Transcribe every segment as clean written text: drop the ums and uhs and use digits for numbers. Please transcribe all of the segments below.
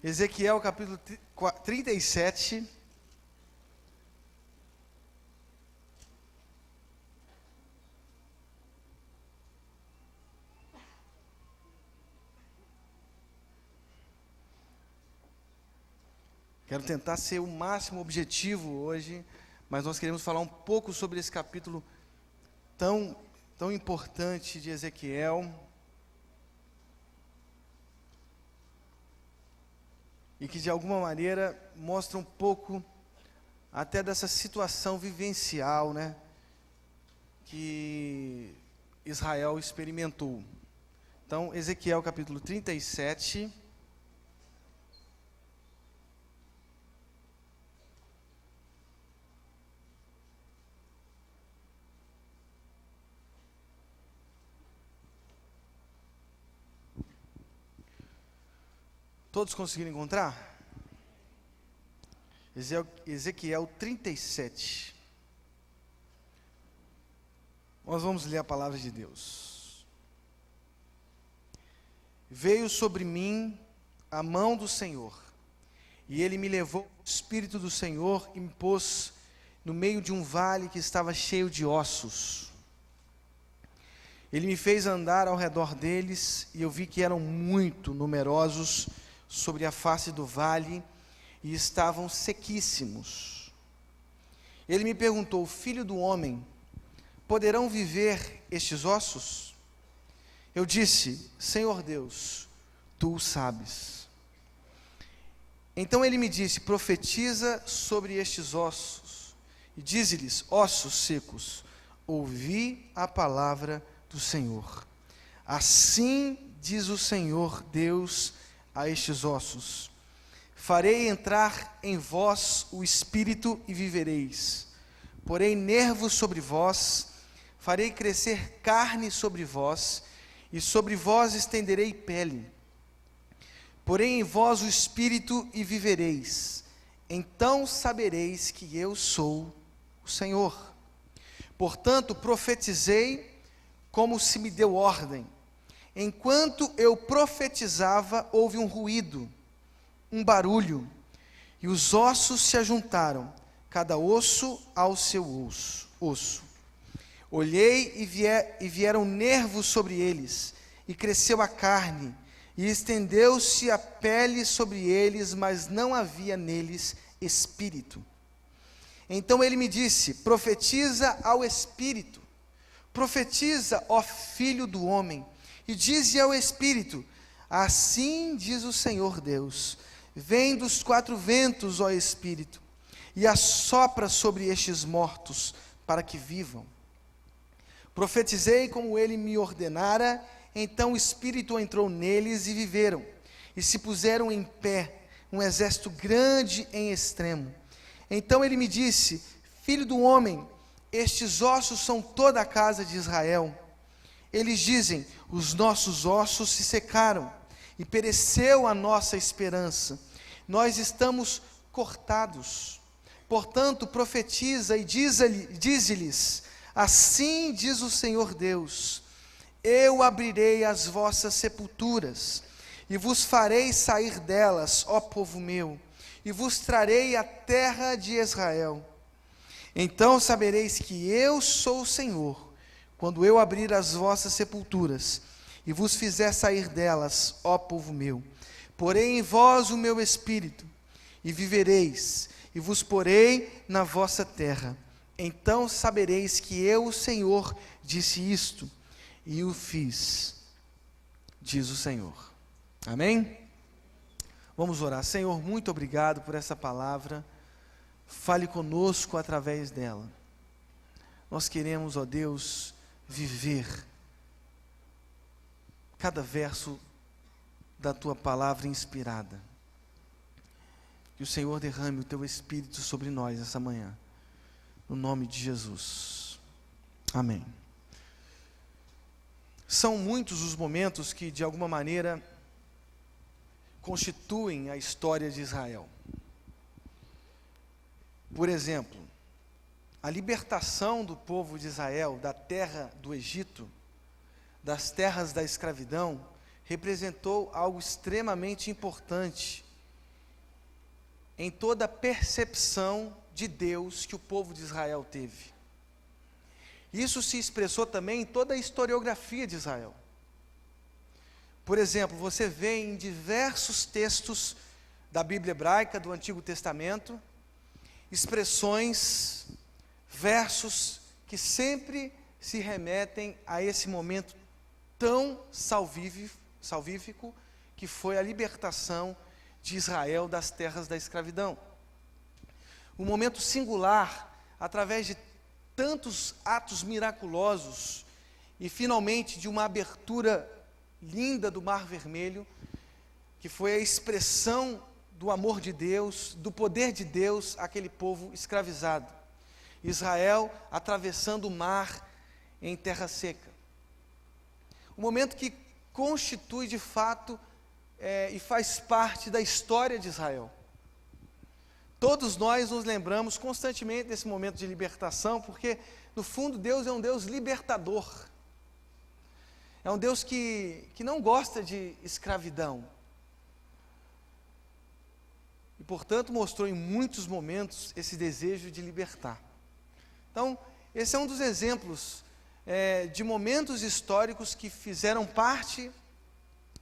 Ezequiel capítulo 37. Quero tentar ser o máximo objetivo hoje, mas nós queremos falar um pouco sobre esse capítulo tão importante de Ezequiel. E que de alguma maneira mostra um pouco até dessa situação vivencial, que Israel experimentou. Então, Ezequiel capítulo 37. Todos conseguiram encontrar? Ezequiel 37. Nós vamos ler a palavra de Deus. Veio sobre mim a mão do Senhor, e Ele me levou o Espírito do Senhor e me pôs no meio de um vale que estava cheio de ossos. Ele me fez andar ao redor deles, e eu vi que eram muito numerosos sobre a face do vale, e estavam sequíssimos. Ele me perguntou: filho do homem, poderão viver estes ossos? Eu disse: Senhor Deus, tu o sabes. Então ele me disse: profetiza sobre estes ossos, e dize-lhes: ossos secos, ouvi a palavra do Senhor. Assim diz o Senhor Deus a estes ossos: farei entrar em vós o espírito e vivereis. Porei nervos sobre vós, farei crescer carne sobre vós, e sobre vós estenderei pele. Porei em vós o espírito e vivereis. Então sabereis que eu sou o Senhor. Portanto, profetizei como se me deu ordem. Enquanto eu profetizava, houve um ruído, um barulho, e os ossos se ajuntaram, cada osso ao seu osso. Olhei e vieram nervos sobre eles, e cresceu a carne, e estendeu-se a pele sobre eles, mas não havia neles espírito. Então ele me disse: profetiza ao espírito, profetiza, ó filho do homem, e dize ao Espírito: assim diz o Senhor Deus, vem dos quatro ventos, ó Espírito, e assopra sobre estes mortos, para que vivam. Profetizei como ele me ordenara, então o Espírito entrou neles e viveram, e se puseram em pé, um exército grande em extremo. Então ele me disse: filho do homem, estes ossos são toda a casa de Israel. Eles dizem: os nossos ossos se secaram, e pereceu a nossa esperança. Nós estamos cortados. Portanto, profetiza e dize-lhes: assim diz o Senhor Deus: eu abrirei as vossas sepulturas, e vos farei sair delas, ó povo meu, e vos trarei a terra de Israel. Então sabereis que eu sou o Senhor, quando eu abrir as vossas sepulturas, e vos fizer sair delas, ó povo meu. Porei em vós o meu espírito, e vivereis, e vos porei na vossa terra. Então sabereis que eu, o Senhor, disse isto, e o fiz, diz o Senhor. Amém? Vamos orar. Senhor, muito obrigado por essa palavra. Fale conosco através dela. Nós queremos, ó Deus, viver cada verso da tua palavra inspirada. Que o Senhor derrame o teu Espírito sobre nós essa manhã, no nome de Jesus. Amém. São muitos os momentos que, de alguma maneira, constituem a história de Israel. Por exemplo, a libertação do povo de Israel da terra do Egito, das terras da escravidão, representou algo extremamente importante em toda a percepção de Deus que o povo de Israel teve. Isso se expressou também em toda a historiografia de Israel. Por exemplo, você vê em diversos textos da Bíblia hebraica, do Antigo Testamento, expressões, versos que sempre se remetem a esse momento tão salvífico que foi a libertação de Israel das terras da escravidão. Um momento singular, através de tantos atos miraculosos e finalmente de uma abertura linda do Mar Vermelho, que foi a expressão do amor de Deus, do poder de Deus àquele povo escravizado. Israel atravessando o mar em terra seca. Um momento que constitui de fato e faz parte da história de Israel. Todos nós nos lembramos constantemente desse momento de libertação, porque no fundo Deus é um Deus libertador. É um Deus que não gosta de escravidão. E portanto mostrou em muitos momentos esse desejo de libertar. Então, esse é um dos exemplos de momentos históricos que fizeram parte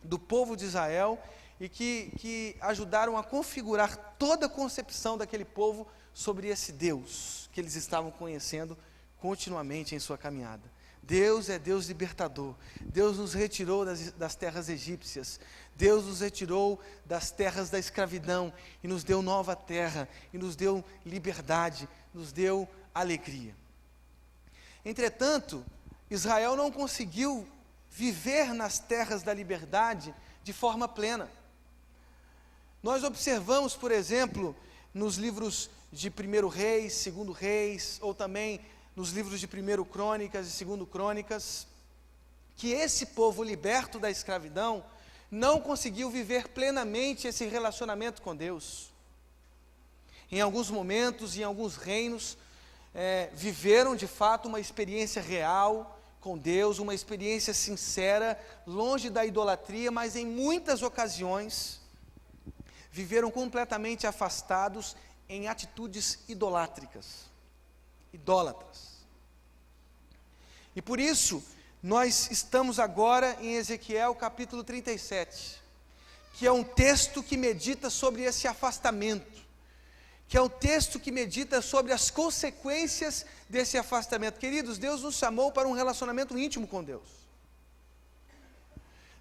do povo de Israel e que ajudaram a configurar toda a concepção daquele povo sobre esse Deus que eles estavam conhecendo continuamente em sua caminhada. Deus é Deus libertador. Deus nos retirou das terras egípcias. Deus nos retirou das terras da escravidão e nos deu nova terra, e nos deu liberdade, nos deu alegria. Entretanto, Israel não conseguiu viver nas terras da liberdade de forma plena. Nós observamos, por exemplo, nos livros de 1 Reis, 2 Reis, ou também nos livros de 1 Crônicas e 2 Crônicas, que esse povo liberto da escravidão não conseguiu viver plenamente esse relacionamento com Deus. Em alguns momentos, em alguns reinos, viveram de fato uma experiência real com Deus, uma experiência sincera, longe da idolatria, mas em muitas ocasiões viveram completamente afastados em atitudes idólatras. E por isso, nós estamos agora em Ezequiel capítulo 37, que é um texto que medita sobre esse afastamento, que é um texto que medita sobre as consequências desse afastamento. Queridos, Deus nos chamou para um relacionamento íntimo com Deus.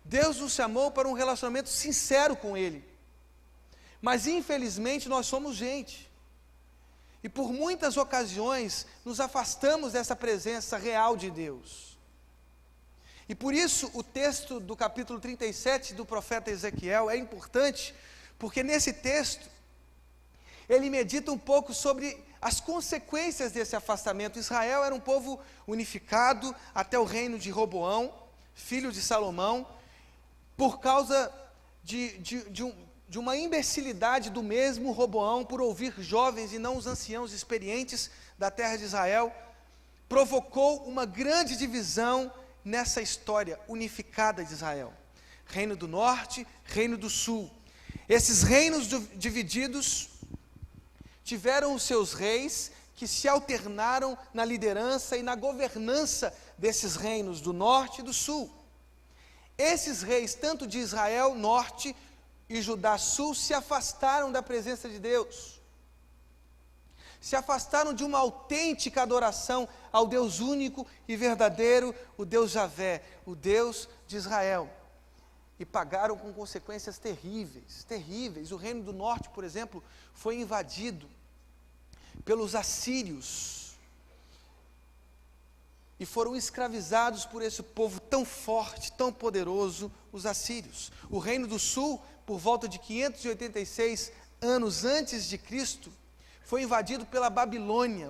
Deus nos chamou para um relacionamento sincero com Ele. Mas infelizmente nós somos gente. E por muitas ocasiões nos afastamos dessa presença real de Deus. E por isso o texto do capítulo 37 do profeta Ezequiel é importante, porque nesse texto ele medita um pouco sobre as consequências desse afastamento. Israel era um povo unificado até o reino de Roboão, filho de Salomão, por causa de uma imbecilidade do mesmo Roboão, por ouvir jovens e não os anciãos experientes da terra de Israel, provocou uma grande divisão nessa história unificada de Israel. Reino do norte, reino do sul. Esses reinos divididos tiveram os seus reis que se alternaram na liderança e na governança desses reinos do norte e do sul. Esses reis, tanto de Israel norte e Judá sul, se afastaram da presença de Deus. Se afastaram de uma autêntica adoração ao Deus único e verdadeiro, o Deus Javé, o Deus de Israel. E pagaram com consequências terríveis, terríveis. O reino do norte, por exemplo, foi invadido pelos assírios e foram escravizados por esse povo tão forte, tão poderoso, os assírios. O reino do sul, por volta de 586 anos antes de Cristo, foi invadido pela Babilônia,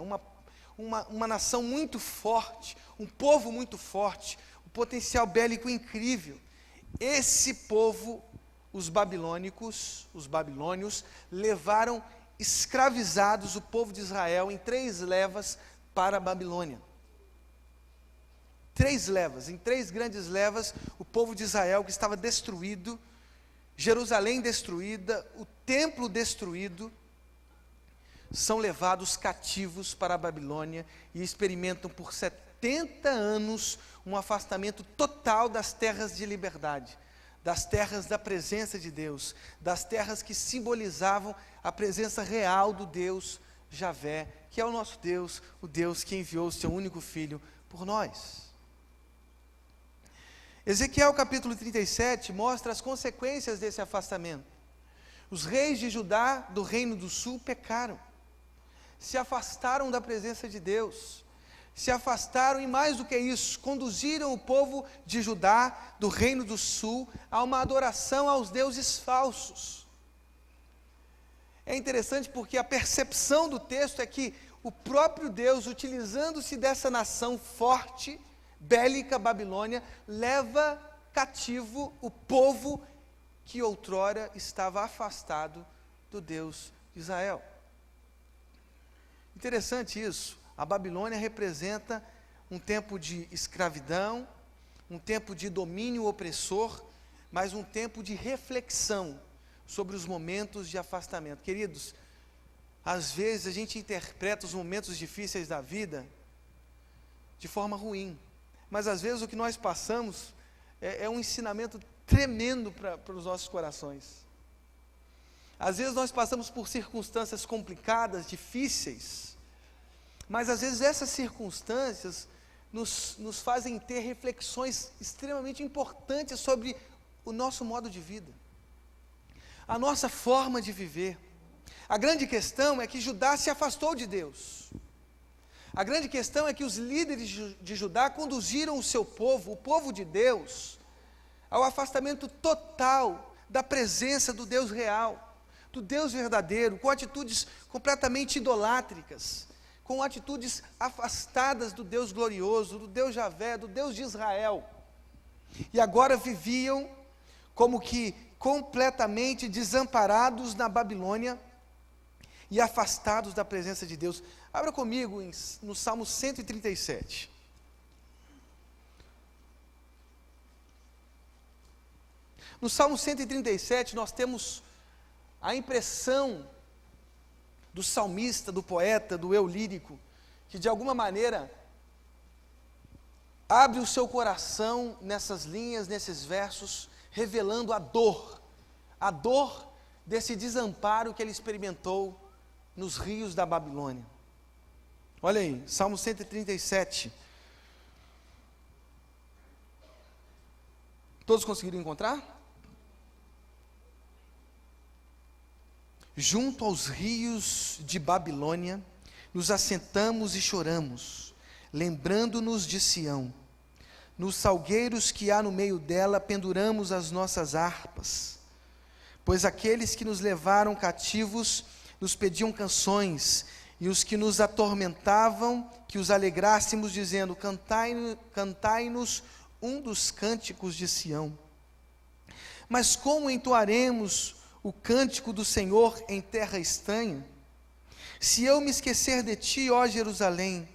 uma nação muito forte, um povo muito forte, um potencial bélico incrível. Esse povo, os babilônios, levaram escravizados o povo de Israel em 3 levas para a Babilônia. 3 levas, em 3 grandes levas, o povo de Israel que estava destruído, Jerusalém destruída, o templo destruído, são levados cativos para a Babilônia e experimentam por 70 anos um afastamento total das terras de liberdade, das terras da presença de Deus, das terras que simbolizavam a presença real do Deus Javé, que é o nosso Deus, o Deus que enviou o seu único Filho por nós. Ezequiel capítulo 37 mostra as consequências desse afastamento. Os reis de Judá, do reino do sul, pecaram, se afastaram da presença de Deus, se afastaram e mais do que isso, conduziram o povo de Judá, do reino do sul, a uma adoração aos deuses falsos. É interessante porque a percepção do texto é que o próprio Deus, utilizando-se dessa nação forte, bélica Babilônia, leva cativo o povo que outrora estava afastado do Deus de Israel. Interessante isso. A Babilônia representa um tempo de escravidão, um tempo de domínio opressor, mas um tempo de reflexão sobre os momentos de afastamento. Queridos, às vezes a gente interpreta os momentos difíceis da vida de forma ruim, mas às vezes o que nós passamos é um ensinamento tremendo para os nossos corações. Às vezes nós passamos por circunstâncias complicadas, difíceis, mas às vezes essas circunstâncias nos fazem ter reflexões extremamente importantes sobre o nosso modo de vida, a nossa forma de viver. A grande questão é que Judá se afastou de Deus. A grande questão é que os líderes de Judá conduziram o seu povo, o povo de Deus, ao afastamento total da presença do Deus real, do Deus verdadeiro, com atitudes completamente idolátricas, com atitudes afastadas do Deus glorioso, do Deus Javé, do Deus de Israel. E agora viviam como que completamente desamparados na Babilônia e afastados da presença de Deus. Abra comigo no Salmo 137. No Salmo 137 nós temos a impressão do salmista, do poeta, do eu lírico, que de alguma maneira abre o seu coração nessas linhas, nesses versos, revelando a dor desse desamparo que ele experimentou nos rios da Babilônia. Olha aí, Salmo 137. Todos conseguiram encontrar? Junto aos rios de Babilônia, nos assentamos e choramos, lembrando-nos de Sião. Nos salgueiros que há no meio dela, penduramos as nossas harpas. Pois aqueles que nos levaram cativos nos pediam canções, e os que nos atormentavam, que os alegrássemos, dizendo: cantai-nos um dos cânticos de Sião. Mas como entoaremos o cântico do Senhor em terra estranha? Se eu me esquecer de ti, ó Jerusalém,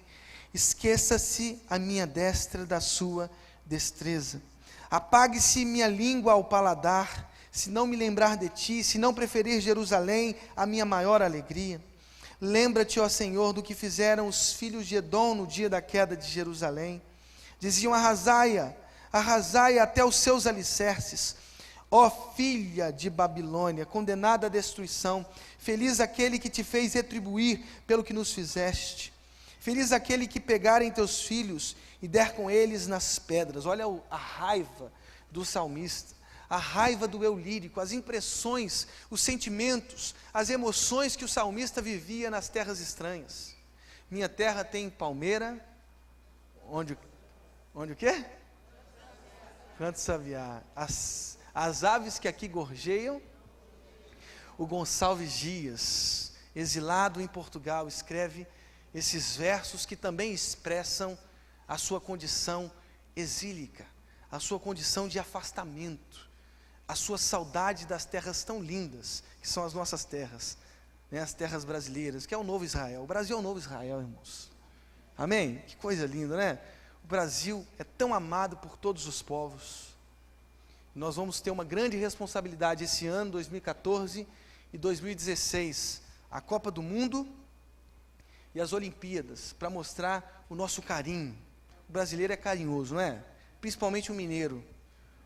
esqueça-se a minha destra da sua destreza. Apague-se minha língua ao paladar, se não me lembrar de ti, se não preferir Jerusalém, a minha maior alegria. Lembra-te, ó Senhor, do que fizeram os filhos de Edom no dia da queda de Jerusalém. Diziam: arrasai-a, arrasai-a até os seus alicerces. Ó filha de Babilônia, condenada à destruição, feliz aquele que te fez retribuir pelo que nos fizeste. Feliz aquele que pegar em teus filhos e der com eles nas pedras. Olha a raiva do salmista, a raiva do eu lírico, as impressões, os sentimentos, as emoções que o salmista vivia nas terras estranhas. Minha terra tem palmeira, onde o quê? Canto sabiá. As aves que aqui gorjeiam. O Gonçalves Dias, exilado em Portugal, escreve esses versos que também expressam a sua condição exílica, a sua condição de afastamento, a sua saudade das terras tão lindas, que são as nossas terras, né, as terras brasileiras, que é o novo Israel. O Brasil é o novo Israel, irmãos. Amém? Que coisa linda, né? O Brasil é tão amado por todos os povos. Nós vamos ter uma grande responsabilidade esse ano, 2014 e 2016, a Copa do Mundo e as Olimpíadas, para mostrar o nosso carinho. O brasileiro é carinhoso, não é? Principalmente o mineiro.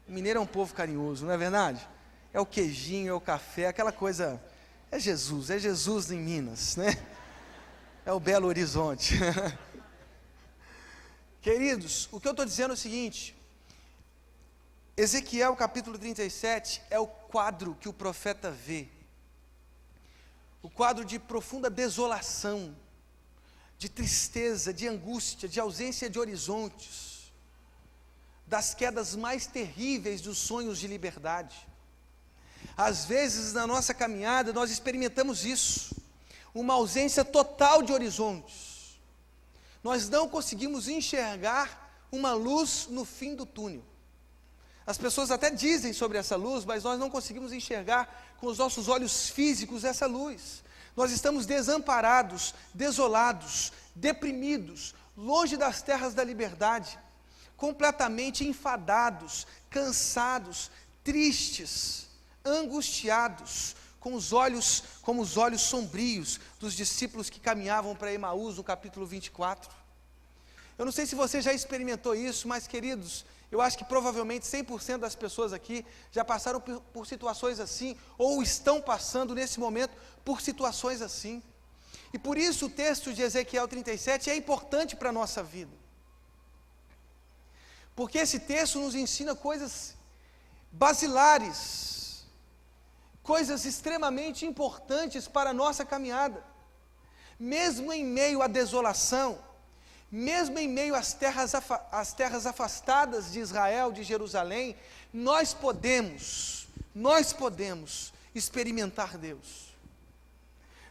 O mineiro é um povo carinhoso, não é verdade? É o queijinho, é o café, aquela coisa, é Jesus em Minas, né? É o Belo Horizonte. Queridos, o que eu estou dizendo é o seguinte: Ezequiel capítulo 37 é o quadro que o profeta vê, o quadro de profunda desolação, de tristeza, de angústia, de ausência de horizontes, das quedas mais terríveis dos sonhos de liberdade. Às vezes na nossa caminhada nós experimentamos isso, uma ausência total de horizontes. Nós não conseguimos enxergar uma luz no fim do túnel. As pessoas até dizem sobre essa luz, mas nós não conseguimos enxergar com os nossos olhos físicos essa luz. Nós estamos desamparados, desolados, deprimidos, longe das terras da liberdade, completamente enfadados, cansados, tristes, angustiados, como os olhos sombrios dos discípulos que caminhavam para Emaús no capítulo 24. Eu não sei se você já experimentou isso, mas queridos, eu acho que provavelmente 100% das pessoas aqui já passaram por situações assim, ou estão passando nesse momento por situações assim. E por isso o texto de Ezequiel 37 é importante para a nossa vida. Porque esse texto nos ensina coisas basilares, coisas extremamente importantes para a nossa caminhada. Mesmo em meio à desolação, mesmo em meio às terras afastadas de Israel, de Jerusalém, nós podemos experimentar Deus.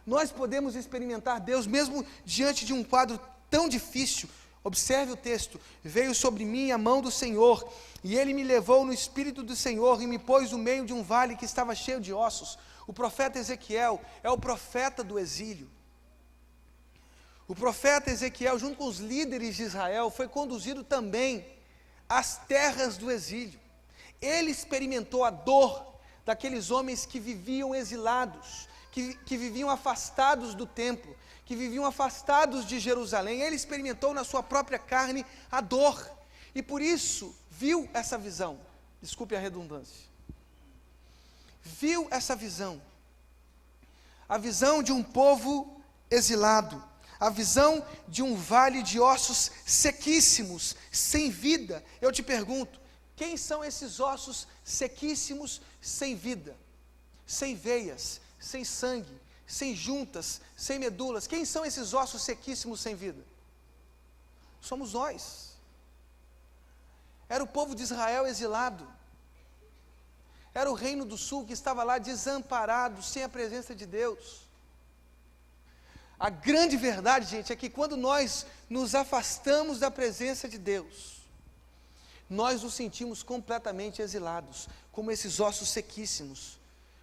Nós podemos experimentar Deus mesmo diante de um quadro tão difícil. Observe o texto: veio sobre mim a mão do Senhor, e Ele me levou no Espírito do Senhor, e me pôs no meio de um vale que estava cheio de ossos. O profeta Ezequiel é o profeta do exílio. O profeta Ezequiel, junto com os líderes de Israel, foi conduzido também às terras do exílio. Ele experimentou a dor daqueles homens que viviam exilados, que viviam afastados do templo, que viviam afastados de Jerusalém. Ele experimentou na sua própria carne a dor, e por isso viu essa visão, desculpe a redundância, viu essa visão, a visão de um povo exilado, a visão de um vale de ossos sequíssimos, sem vida. Eu te pergunto, quem são esses ossos sequíssimos, sem vida, sem veias, sem sangue, sem juntas, sem medulas? Quem são esses ossos sequíssimos sem vida? Somos nós. Era o povo de Israel exilado, era o reino do sul que estava lá desamparado, sem a presença de Deus. A grande verdade, gente, é que quando nós nos afastamos da presença de Deus, nós nos sentimos completamente exilados, como esses ossos sequíssimos,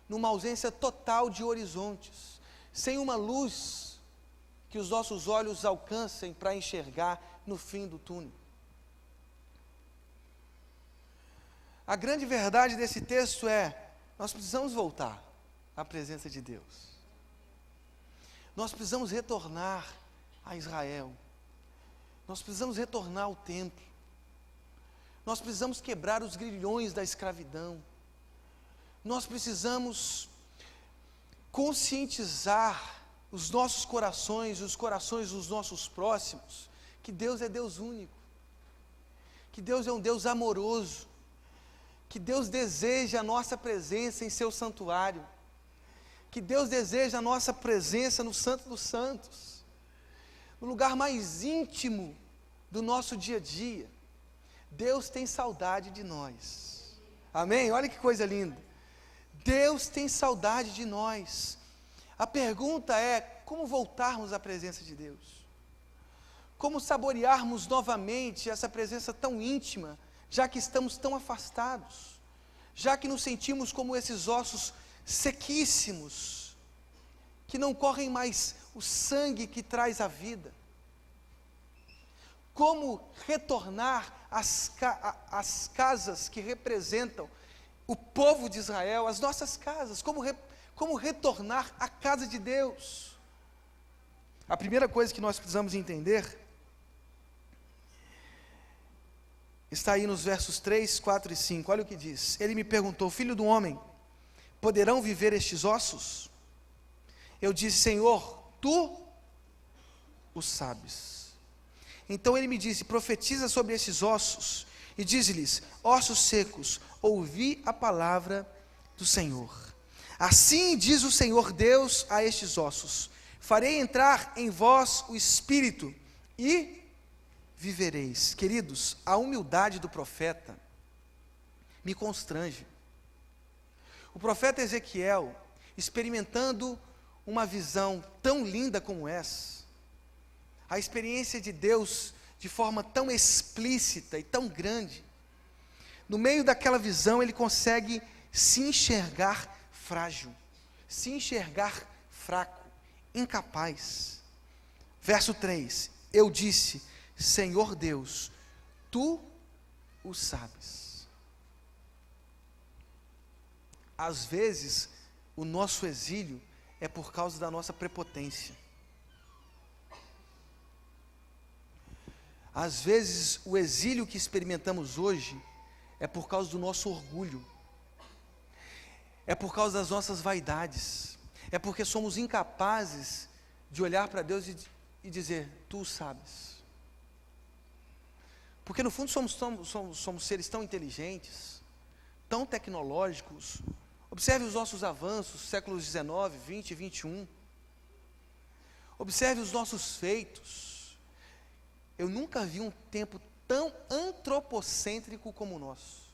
numa ausência total de horizontes, sem uma luz que os nossos olhos alcancem para enxergar no fim do túnel. A grande verdade desse texto é: nós precisamos voltar à presença de Deus. Nós precisamos retornar a Israel. Nós precisamos retornar ao templo. Nós precisamos quebrar os grilhões da escravidão. Nós precisamos conscientizar os nossos corações e os corações dos nossos próximos que Deus é Deus único, que Deus é um Deus amoroso, que Deus deseja a nossa presença em seu santuário, que Deus deseja a nossa presença no Santo dos Santos, no lugar mais íntimo do nosso dia a dia. Deus tem saudade de nós. Amém? Olha que coisa linda. Deus tem saudade de nós. A pergunta é: como voltarmos à presença de Deus? Como saborearmos novamente essa presença tão íntima, já que estamos tão afastados, já que nos sentimos como esses ossos sequíssimos, que não correm mais o sangue que traz a vida? Como retornar às casas que representam o povo de Israel, as nossas casas? Como retornar à casa de Deus? A primeira coisa que nós precisamos entender está aí nos versos 3, 4 e 5. Olha o que diz. Ele me perguntou: filho do homem, poderão viver estes ossos? Eu disse: Senhor, tu o sabes. Então ele me disse: profetiza sobre esses ossos e dize-lhes: ossos secos, ouvi a palavra do Senhor. Assim diz o Senhor Deus a estes ossos: farei entrar em vós o espírito e vivereis. Queridos, a humildade do profeta me constrange. O profeta Ezequiel, experimentando uma visão tão linda como essa, a experiência de Deus de forma tão explícita e tão grande, no meio daquela visão ele consegue se enxergar frágil, se enxergar fraco, incapaz. Verso 3, eu disse: Senhor Deus, tu o sabes. Às vezes, o nosso exílio é por causa da nossa prepotência. Às vezes, o exílio que experimentamos hoje é por causa do nosso orgulho, é por causa das nossas vaidades, é porque somos incapazes de olhar para Deus e dizer: tu o sabes. Porque no fundo somos seres tão inteligentes, tão tecnológicos. Observe os nossos avanços, séculos 19, 20 e 21. Observe os nossos feitos. Eu nunca vi um tempo tão antropocêntrico como o nosso.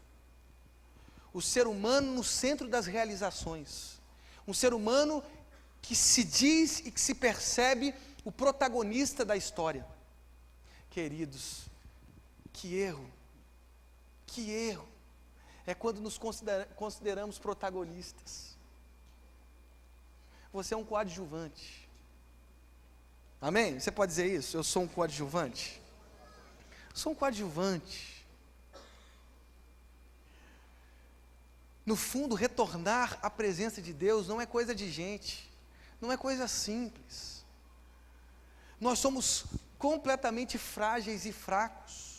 O ser humano no centro das realizações. Um ser humano que se diz e que se percebe o protagonista da história. Queridos, que erro é quando nos consideramos protagonistas. Você é um coadjuvante. Amém? Você pode dizer isso? Eu sou um coadjuvante. Sou um coadjuvante. No fundo, retornar à presença de Deus não é coisa de gente, não é coisa simples. Nós somos completamente frágeis e fracos.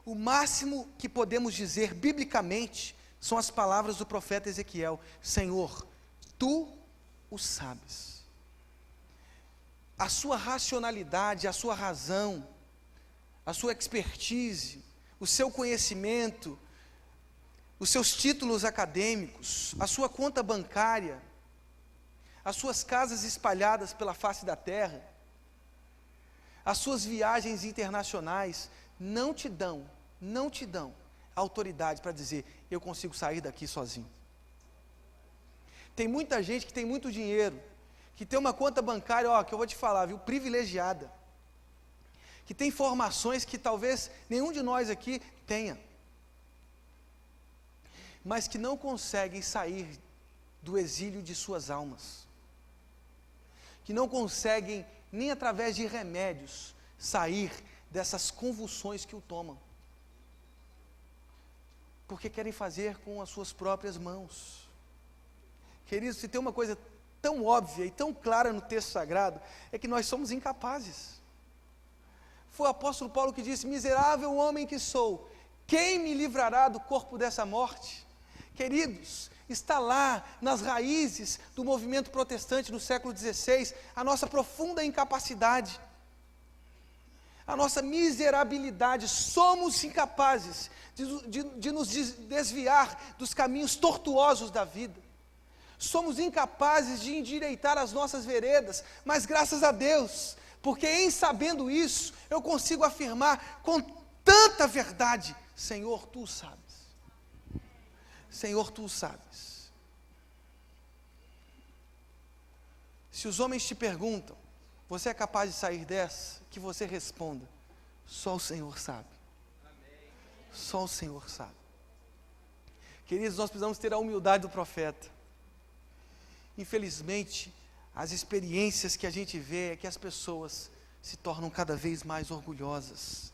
O máximo que podemos dizer biblicamente são as palavras do profeta Ezequiel: Senhor, tu o sabes. A sua racionalidade, a sua razão, a sua expertise, o seu conhecimento, os seus títulos acadêmicos, a sua conta bancária, as suas casas espalhadas pela face da terra, as suas viagens internacionais, não te dão autoridade para dizer: eu consigo sair daqui sozinho. Tem muita gente que tem muito dinheiro, que tem uma conta bancária, que eu vou te falar, viu, privilegiada, que tem formações que talvez nenhum de nós aqui tenha, mas que não conseguem sair do exílio de suas almas, que não conseguem, nem através de remédios, sair dessas convulsões que o tomam, porque querem fazer com as suas próprias mãos. Queridos, se tem uma coisa tão óbvia e tão clara no texto sagrado, é que nós somos incapazes. Foi o apóstolo Paulo que disse: miserável homem que sou, quem me livrará do corpo dessa morte? Queridos, está lá nas raízes do movimento protestante no século XVI, a nossa profunda incapacidade, a nossa miserabilidade. Somos incapazes de nos desviar dos caminhos tortuosos da vida. Somos incapazes de endireitar as nossas veredas, mas graças a Deus, porque em sabendo isso, eu consigo afirmar com tanta verdade: Senhor, tu sabes. Senhor, tu sabes. Se os homens te perguntam: você é capaz de sair dessa? Que você responda: só o Senhor sabe. Só o Senhor sabe. Queridos, nós precisamos ter a humildade do profeta. Infelizmente, as experiências que a gente vê é que as pessoas se tornam cada vez mais orgulhosas,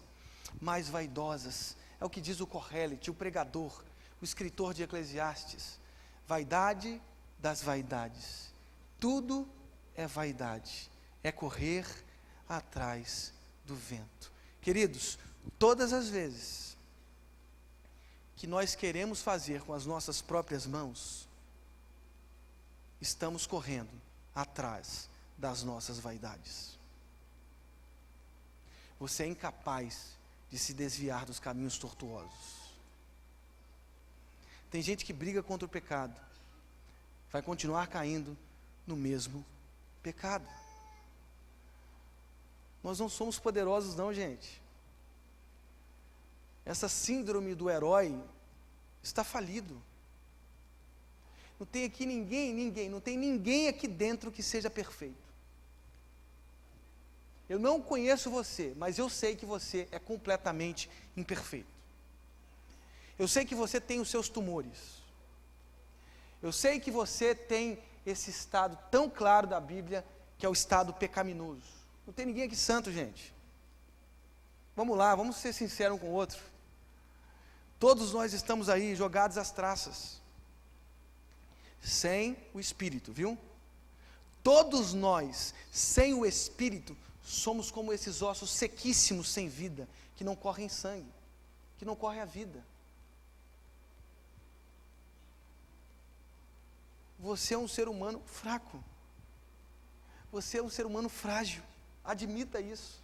mais vaidosas. É o que diz o Corrélite, o pregador, o escritor de Eclesiastes: vaidade das vaidades, tudo é vaidade, é correr atrás do vento. Queridos, todas as vezes que nós queremos fazer com as nossas próprias mãos, estamos correndo atrás das nossas vaidades. Você é incapaz de se desviar dos caminhos tortuosos. Tem gente que briga contra o pecado, vai continuar caindo no mesmo pecado. Nós não somos poderosos não, gente. Essa síndrome do herói está falido. Não tem aqui não tem ninguém aqui dentro que seja perfeito. Eu não conheço você, mas eu sei que você é completamente imperfeito. Eu sei que você tem os seus tumores. Eu sei que você tem esse estado tão claro da Bíblia, que é o estado pecaminoso. Não tem ninguém aqui santo, gente. Vamos lá, vamos ser sinceros um com o outro. Todos nós estamos aí jogados às traças, sem o Espírito, viu? Todos nós, sem o Espírito, somos como esses ossos sequíssimos, sem vida, que não correm sangue, que não correm a vida. Você é um ser humano fraco. Você é um ser humano frágil. Admita isso.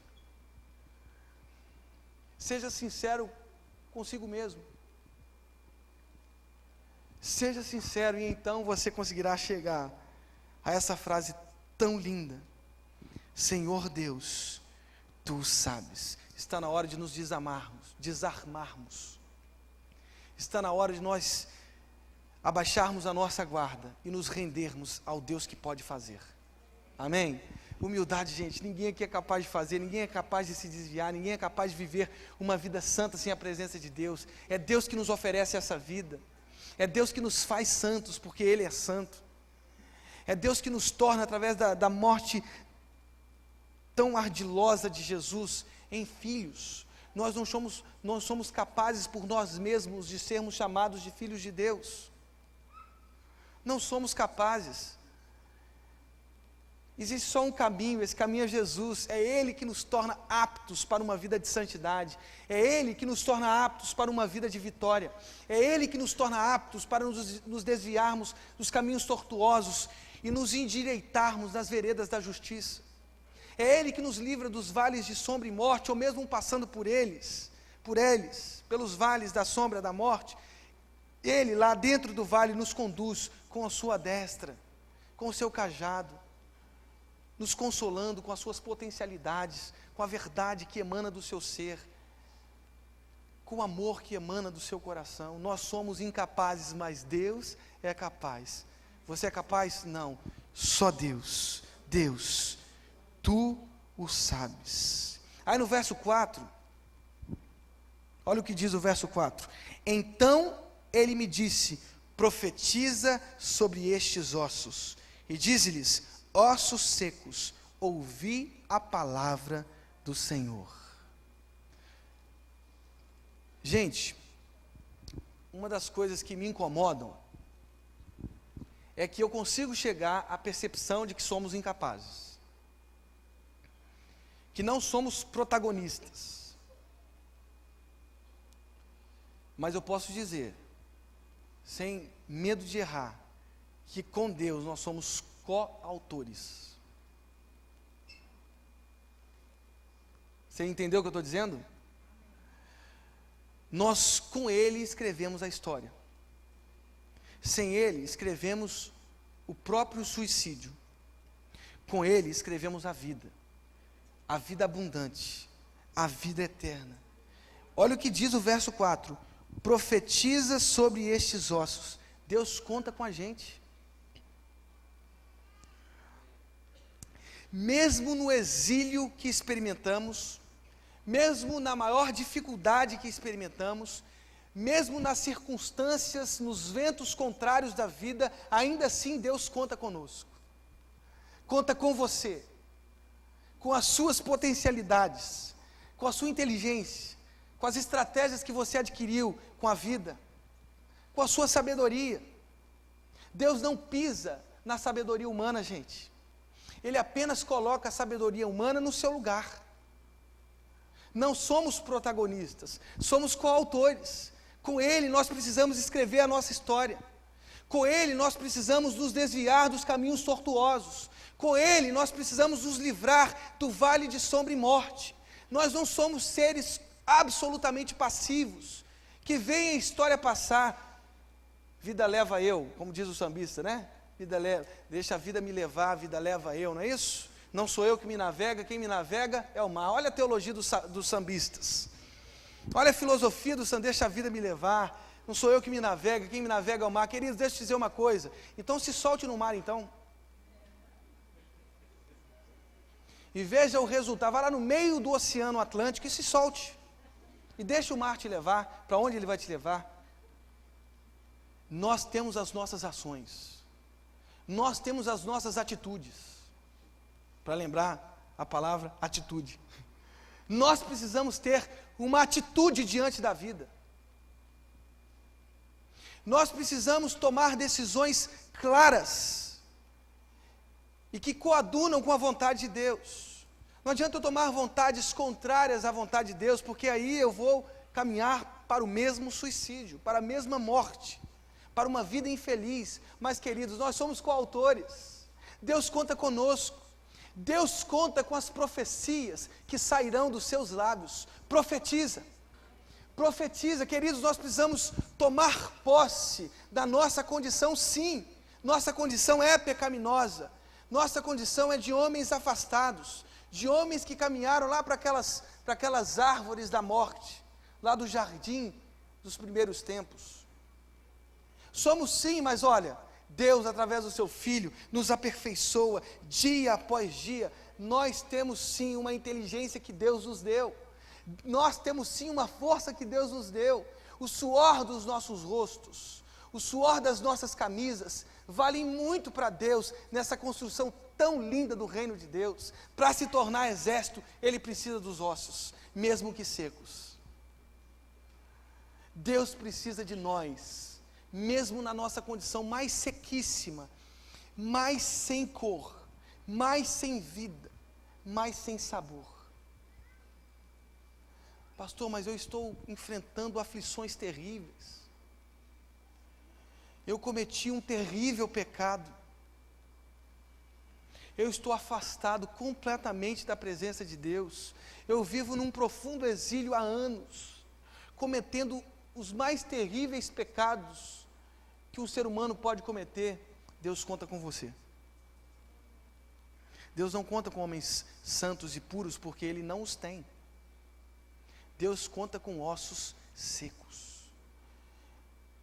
Seja sincero consigo mesmo. Seja sincero e então você conseguirá chegar a essa frase tão linda: Senhor Deus, Tu sabes. Está na hora de nos desarmarmos. Está na hora de nós abaixarmos a nossa guarda e nos rendermos ao Deus que pode fazer. Amém? Humildade, gente, ninguém aqui é capaz de fazer, ninguém é capaz de se desviar, ninguém é capaz de viver uma vida santa sem a presença de Deus. É Deus que nos oferece essa vida, é Deus que nos faz santos, porque Ele é santo. É Deus que nos torna, através da morte tão ardilosa de Jesus, em filhos. Nós não somos capazes por nós mesmos de sermos chamados de filhos de Deus. Não somos capazes. Existe só um caminho, esse caminho é Jesus. É Ele que nos torna aptos para uma vida de santidade. É Ele que nos torna aptos para uma vida de vitória. É Ele que nos torna aptos para nos desviarmos dos caminhos tortuosos e nos endireitarmos nas veredas da justiça. É Ele que nos livra dos vales de sombra e morte, ou mesmo passando por eles, pelos vales da sombra da morte. Ele, lá dentro do vale, nos conduz com a sua destra, com o seu cajado, nos consolando com as suas potencialidades, com a verdade que emana do seu ser, com o amor que emana do seu coração. Nós somos incapazes, mas Deus é capaz. Você é capaz? Não, só Deus. Deus, Tu o sabes. Aí no verso 4, olha o que diz o verso 4: Então ele me disse: profetiza sobre estes ossos, e dize-lhes: ossos secos, ouvi a palavra do Senhor. Gente, uma das coisas que me incomodam é que eu consigo chegar à percepção de que somos incapazes, que não somos protagonistas. Mas eu posso dizer, sem medo de errar, que com Deus nós somos coautores. Você entendeu o que eu estou dizendo? Nós com Ele escrevemos a história. Sem Ele escrevemos o próprio suicídio. Com Ele escrevemos a vida abundante, a vida eterna. Olha o que diz o verso 4: profetiza sobre estes ossos. Deus conta com a gente. Mesmo no exílio que experimentamos, mesmo na maior dificuldade que experimentamos, mesmo nas circunstâncias, nos ventos contrários da vida, ainda assim Deus conta conosco. Conta com você, com as suas potencialidades, com a sua inteligência, com as estratégias que você adquiriu com a vida, com a sua sabedoria. Deus não pisa na sabedoria humana, gente. Ele apenas coloca a sabedoria humana no seu lugar. Não somos protagonistas, somos coautores. Com Ele nós precisamos escrever a nossa história. Com Ele nós precisamos nos desviar dos caminhos tortuosos. Com Ele nós precisamos nos livrar do vale de sombra e morte. Nós não somos seres absolutamente passivos, que veem a história passar. Vida leva eu, como diz o sambista, né? Vida leva, deixa a vida me levar, a vida leva eu, não é isso? Não sou eu que me navega, quem me navega é o mar. Olha a teologia dos sambistas. Olha a filosofia do samba, deixa a vida me levar. Não sou eu que me navega, quem me navega é o mar. Queridos, deixa eu te dizer uma coisa. Então se solte no mar então. E veja o resultado. Vai lá no meio do Oceano Atlântico e se solte. E deixa o mar te levar. Para onde ele vai te levar? Nós temos as nossas ações. Nós temos as nossas atitudes. Para lembrar a palavra atitude. Nós precisamos ter uma atitude diante da vida. Nós precisamos tomar decisões claras e que coadunam com a vontade de Deus. Não adianta eu tomar vontades contrárias à vontade de Deus, porque aí eu vou caminhar para o mesmo suicídio, para a mesma morte, para uma vida infeliz. Mas, queridos, nós somos coautores. Deus conta conosco. Deus conta com as profecias que sairão dos seus lábios. Profetiza. Profetiza, queridos, nós precisamos tomar posse da nossa condição, sim. Nossa condição é pecaminosa. Nossa condição é de homens afastados, de homens que caminharam lá para aquelas árvores da morte, lá do jardim dos primeiros tempos. Somos sim, mas olha, Deus, através do seu Filho, nos aperfeiçoa dia após dia. Nós temos sim uma inteligência que Deus nos deu. Nós temos sim uma força que Deus nos deu. O suor dos nossos rostos, o suor das nossas camisas, valem muito para Deus nessa construção tão linda do reino de Deus. Para se tornar exército, Ele precisa dos ossos, mesmo que secos. Deus precisa de nós, mesmo na nossa condição mais sequíssima, mais sem cor, mais sem vida, mais sem sabor. Pastor, mas eu estou enfrentando aflições terríveis. Eu cometi um terrível pecado. Eu estou afastado completamente da presença de Deus. Eu vivo num profundo exílio há anos, cometendo os mais terríveis pecados que um ser humano pode cometer. Deus conta com você. Deus não conta com homens santos e puros, porque Ele não os tem. Deus conta com ossos secos.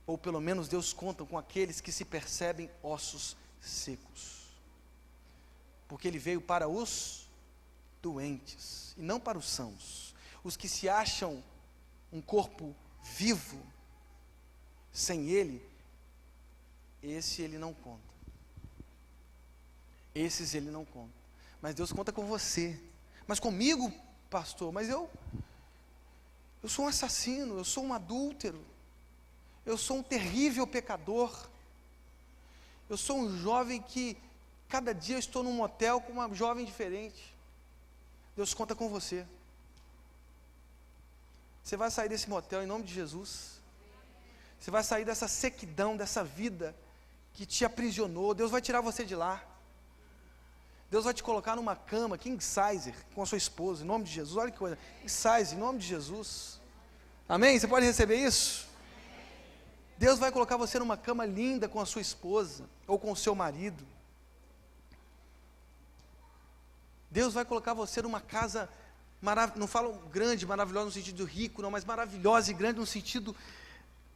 Ou pelo menos Deus conta com aqueles que se percebem ossos secos. Porque Ele veio para os doentes, e não para os sãos. Os que se acham um corpo vivo, sem Ele, esse Ele não conta. Esses Ele não conta. Mas Deus conta com você. Mas comigo, pastor, mas eu sou um assassino, eu sou um adúltero, eu sou um terrível pecador, eu sou um jovem que cada dia eu estou num motel com uma jovem diferente. Deus conta com você. Você vai sair desse motel em nome de Jesus. Você vai sair dessa sequidão, dessa vida que te aprisionou. Deus vai tirar você de lá. Deus vai te colocar numa cama, king size, com a sua esposa, em nome de Jesus. Olha que coisa, king size, em nome de Jesus. Amém? Você pode receber isso? Deus vai colocar você numa cama linda com a sua esposa, ou com o seu marido. Deus vai colocar você numa casa, não falo grande, maravilhosa no sentido rico, não, mas maravilhosa e grande no sentido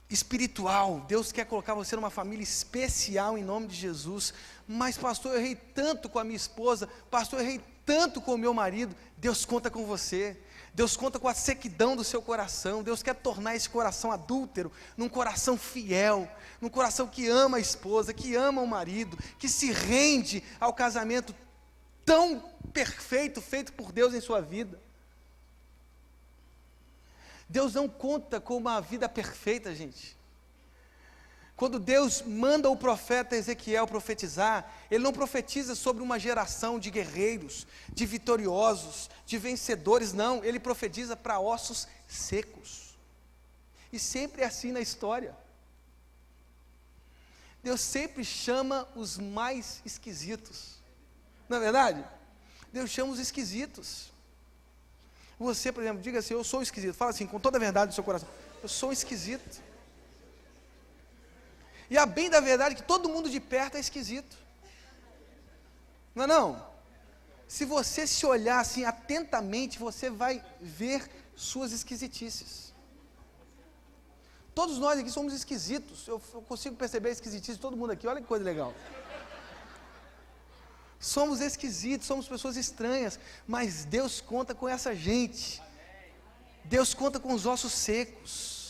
espiritual. Deus quer colocar você numa família especial em nome de Jesus. Mas pastor, eu errei tanto com a minha esposa, pastor, eu errei tanto com o meu marido. Deus conta com você. Deus conta com a sequidão do seu coração. Deus quer tornar esse coração adúltero num coração fiel, num coração que ama a esposa, que ama o marido, que se rende ao casamento tão perfeito, feito por Deus em sua vida. Deus não conta com uma vida perfeita, gente. Quando Deus manda o profeta Ezequiel profetizar, ele não profetiza sobre uma geração de guerreiros, de vitoriosos, de vencedores, não. Ele profetiza para ossos secos. E sempre é assim na história. Deus sempre chama os mais esquisitos. Não é verdade? Deus chama os esquisitos. Você, por exemplo, diga assim: eu sou esquisito. Fala assim, com toda a verdade do seu coração: eu sou esquisito. E a bem da verdade que todo mundo de perto é esquisito. Não é não? Se você se olhar assim atentamente, você vai ver suas esquisitices. Todos nós aqui somos esquisitos. Eu consigo perceber a esquisitice de todo mundo aqui. Olha que coisa legal. Somos esquisitos, somos pessoas estranhas, mas Deus conta com essa gente. Deus conta com os ossos secos.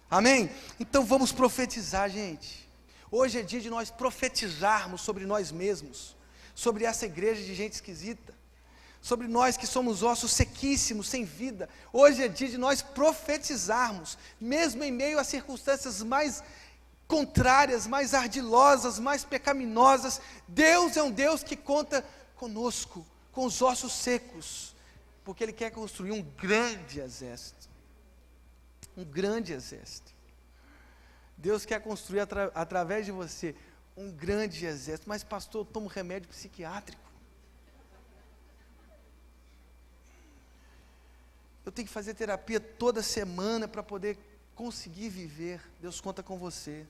Amém? Então vamos profetizar, gente. Hoje é dia de nós profetizarmos sobre nós mesmos, sobre essa igreja de gente esquisita, sobre nós que somos ossos sequíssimos, sem vida. Hoje é dia de nós profetizarmos, mesmo em meio a circunstâncias mais contrárias, mais ardilosas, mais pecaminosas. Deus é um Deus que conta conosco, com os ossos secos, porque Ele quer construir um grande exército. Um grande exército. Deus quer construir através de você um grande exército. Mas pastor, eu tomo remédio psiquiátrico. Eu tenho que fazer terapia toda semana para poder conseguir viver. Deus conta com você.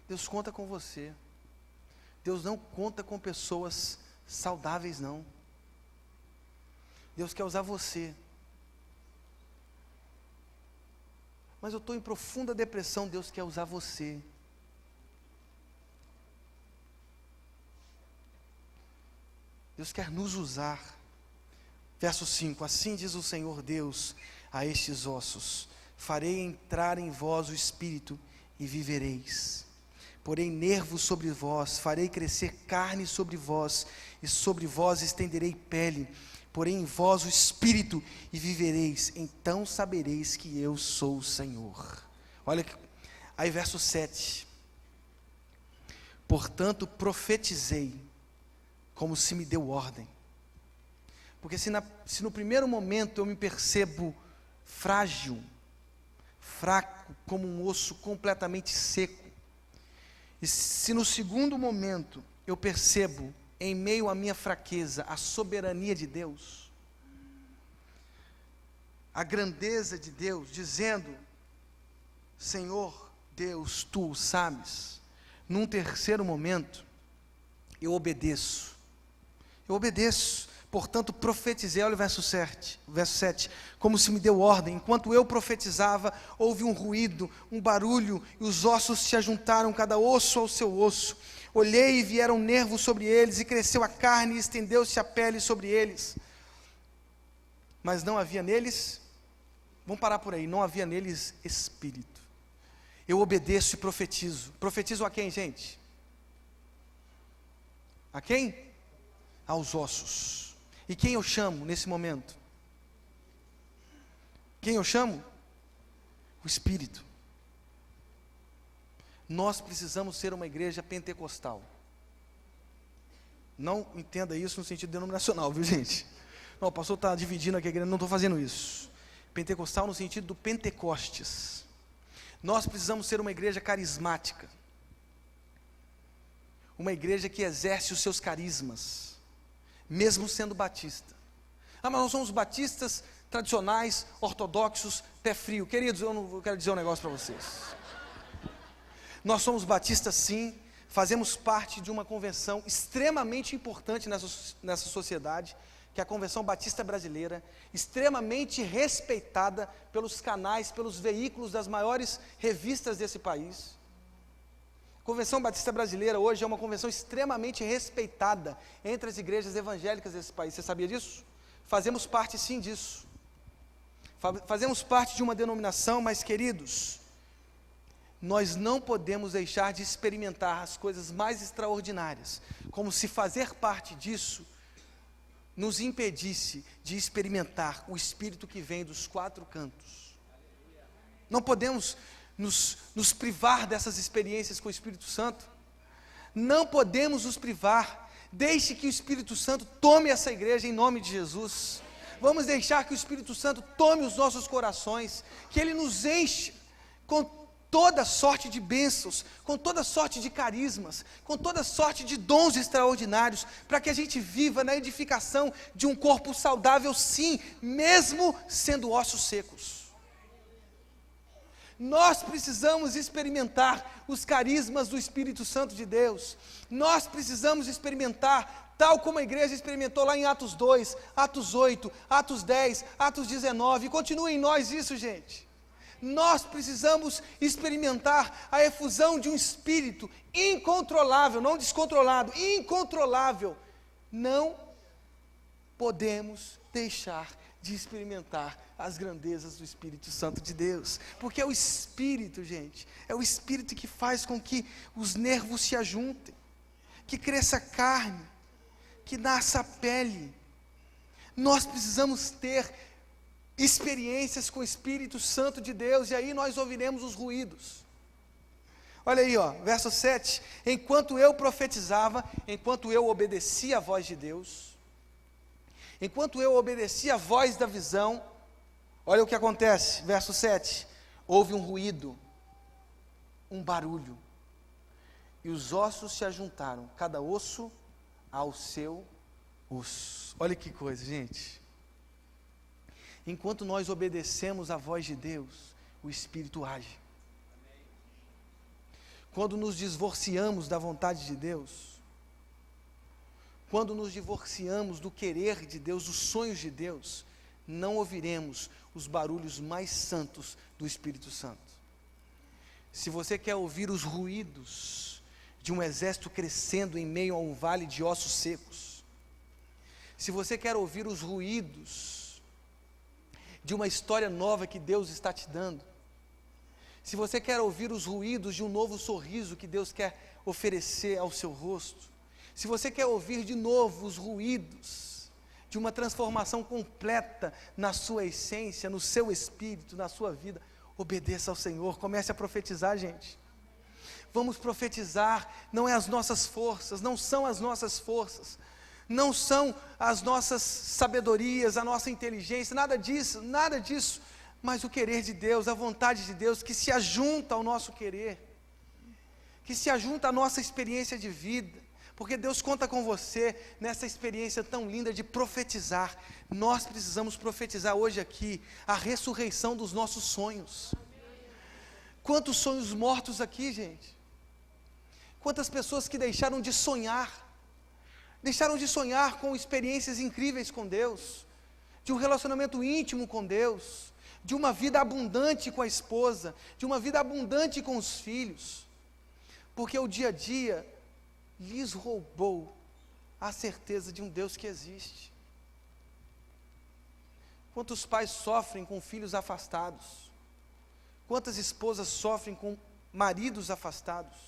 Deus conta com você. Deus não conta com pessoas saudáveis, não. Deus quer usar você. Mas eu estou em profunda depressão, Deus quer usar você. Deus quer nos usar. Verso 5: assim diz o Senhor Deus a estes ossos: farei entrar em vós o Espírito e vivereis. Porei nervos sobre vós, farei crescer carne sobre vós, e sobre vós estenderei pele. Porém em vós o Espírito e vivereis, então sabereis que eu sou o Senhor. Olha aí verso 7. Portanto profetizei, como se me deu ordem. Porque se no primeiro momento eu me percebo frágil, fraco, como um osso completamente seco, e se no segundo momento eu percebo, em meio à minha fraqueza, a soberania de Deus, a grandeza de Deus, dizendo: Senhor Deus, Tu o sabes. Num terceiro momento, eu obedeço. Portanto profetizei, olha o verso 7, como se me deu ordem. Enquanto eu profetizava, houve um ruído, um barulho, e os ossos se ajuntaram, cada osso ao seu osso. Olhei e vieram nervos sobre eles, e cresceu a carne, e estendeu-se a pele sobre eles. Mas não havia neles, vamos parar por aí, não havia neles espírito. Eu obedeço e profetizo. Profetizo a quem, gente? A quem? Aos ossos. E quem eu chamo nesse momento? Quem eu chamo? O Espírito. Nós precisamos ser uma igreja pentecostal. Não entenda isso no sentido denominacional, viu, gente? Não, o pastor está dividindo aqui a igreja, não estou fazendo isso. Pentecostal no sentido do Pentecostes. Nós precisamos ser uma igreja carismática. Uma igreja que exerce os seus carismas, mesmo sendo batista. Mas nós somos batistas tradicionais, ortodoxos, pé frio. Queridos, eu quero dizer um negócio para vocês. Nós somos batistas sim, fazemos parte de uma convenção extremamente importante nessa sociedade, que é a Convenção Batista Brasileira, extremamente respeitada pelos canais, pelos veículos das maiores revistas desse país. A Convenção Batista Brasileira hoje é uma convenção extremamente respeitada entre as igrejas evangélicas desse país. Você sabia disso? Fazemos parte sim disso. Fazemos parte de uma denominação, mas queridos, nós não podemos deixar de experimentar as coisas mais extraordinárias, como se fazer parte disso nos impedisse de experimentar o Espírito que vem dos quatro cantos. Não podemos nos privar dessas experiências com o Espírito Santo. Não podemos nos privar. Deixe que o Espírito Santo tome essa igreja em nome de Jesus. Vamos deixar que o Espírito Santo tome os nossos corações, que Ele nos enche com toda sorte de bênçãos, com toda sorte de carismas, com toda sorte de dons extraordinários, para que a gente viva na edificação de um corpo saudável, sim, mesmo sendo ossos secos. Nós precisamos experimentar os carismas do Espírito Santo de Deus. Nós precisamos experimentar, tal como a igreja experimentou lá em Atos 2, Atos 8, Atos 10, Atos 19. Continue em nós isso, gente. Nós precisamos experimentar a efusão de um espírito incontrolável, não descontrolado, incontrolável. Não podemos deixar de experimentar as grandezas do Espírito Santo de Deus, porque é o Espírito, gente, é o Espírito que faz com que os nervos se ajuntem, que cresça a carne, que nasça a pele. Nós precisamos ter experiências com o Espírito Santo de Deus, e aí nós ouviremos os ruídos. Olha aí, verso 7, enquanto eu profetizava, enquanto eu obedecia à voz de Deus, enquanto eu obedecia à voz da visão, olha o que acontece, verso 7, houve um ruído, um barulho, e os ossos se ajuntaram, cada osso ao seu osso. Olha que coisa, gente. Enquanto nós obedecemos à voz de Deus, o Espírito age. Quando nos divorciamos da vontade de Deus, quando nos divorciamos do querer de Deus, dos sonhos de Deus, não ouviremos os barulhos mais santos do Espírito Santo. Se você quer ouvir os ruídos de um exército crescendo em meio a um vale de ossos secos, se você quer ouvir os ruídos de uma história nova que Deus está te dando, se você quer ouvir os ruídos de um novo sorriso que Deus quer oferecer ao seu rosto, se você quer ouvir de novo os ruídos de uma transformação completa na sua essência, no seu espírito, na sua vida, obedeça ao Senhor, comece a profetizar, gente. Vamos profetizar, não é as nossas forças, não são as nossas forças, não são as nossas sabedorias, a nossa inteligência, nada disso, mas o querer de Deus, a vontade de Deus, que se ajunta ao nosso querer, que se ajunta à nossa experiência de vida, porque Deus conta com você nessa experiência tão linda de profetizar. Nós precisamos profetizar hoje aqui a ressurreição dos nossos sonhos. Quantos sonhos mortos aqui, gente? Quantas pessoas que deixaram de sonhar com experiências incríveis com Deus, de um relacionamento íntimo com Deus, de uma vida abundante com a esposa, de uma vida abundante com os filhos, porque o dia a dia lhes roubou a certeza de um Deus que existe. Quantos pais sofrem com filhos afastados? Quantas esposas sofrem com maridos afastados?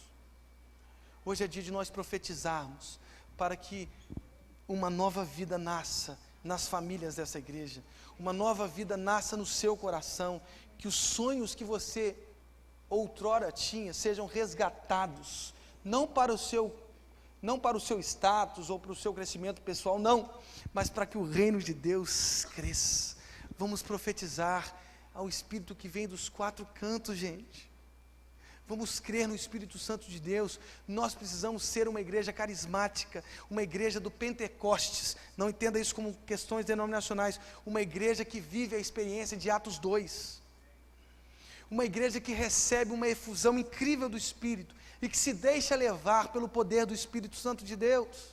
Hoje é dia de nós profetizarmos para que uma nova vida nasça nas famílias dessa igreja, uma nova vida nasça no seu coração, que os sonhos que você outrora tinha sejam resgatados, não para o seu status ou para o seu crescimento pessoal, não, mas para que o reino de Deus cresça. Vamos profetizar ao Espírito que vem dos quatro cantos, gente. Vamos crer no Espírito Santo de Deus. Nós precisamos ser uma igreja carismática, uma igreja do Pentecostes, não entenda isso como questões denominacionais, uma igreja que vive a experiência de Atos 2, uma igreja que recebe uma efusão incrível do Espírito, e que se deixa levar pelo poder do Espírito Santo de Deus.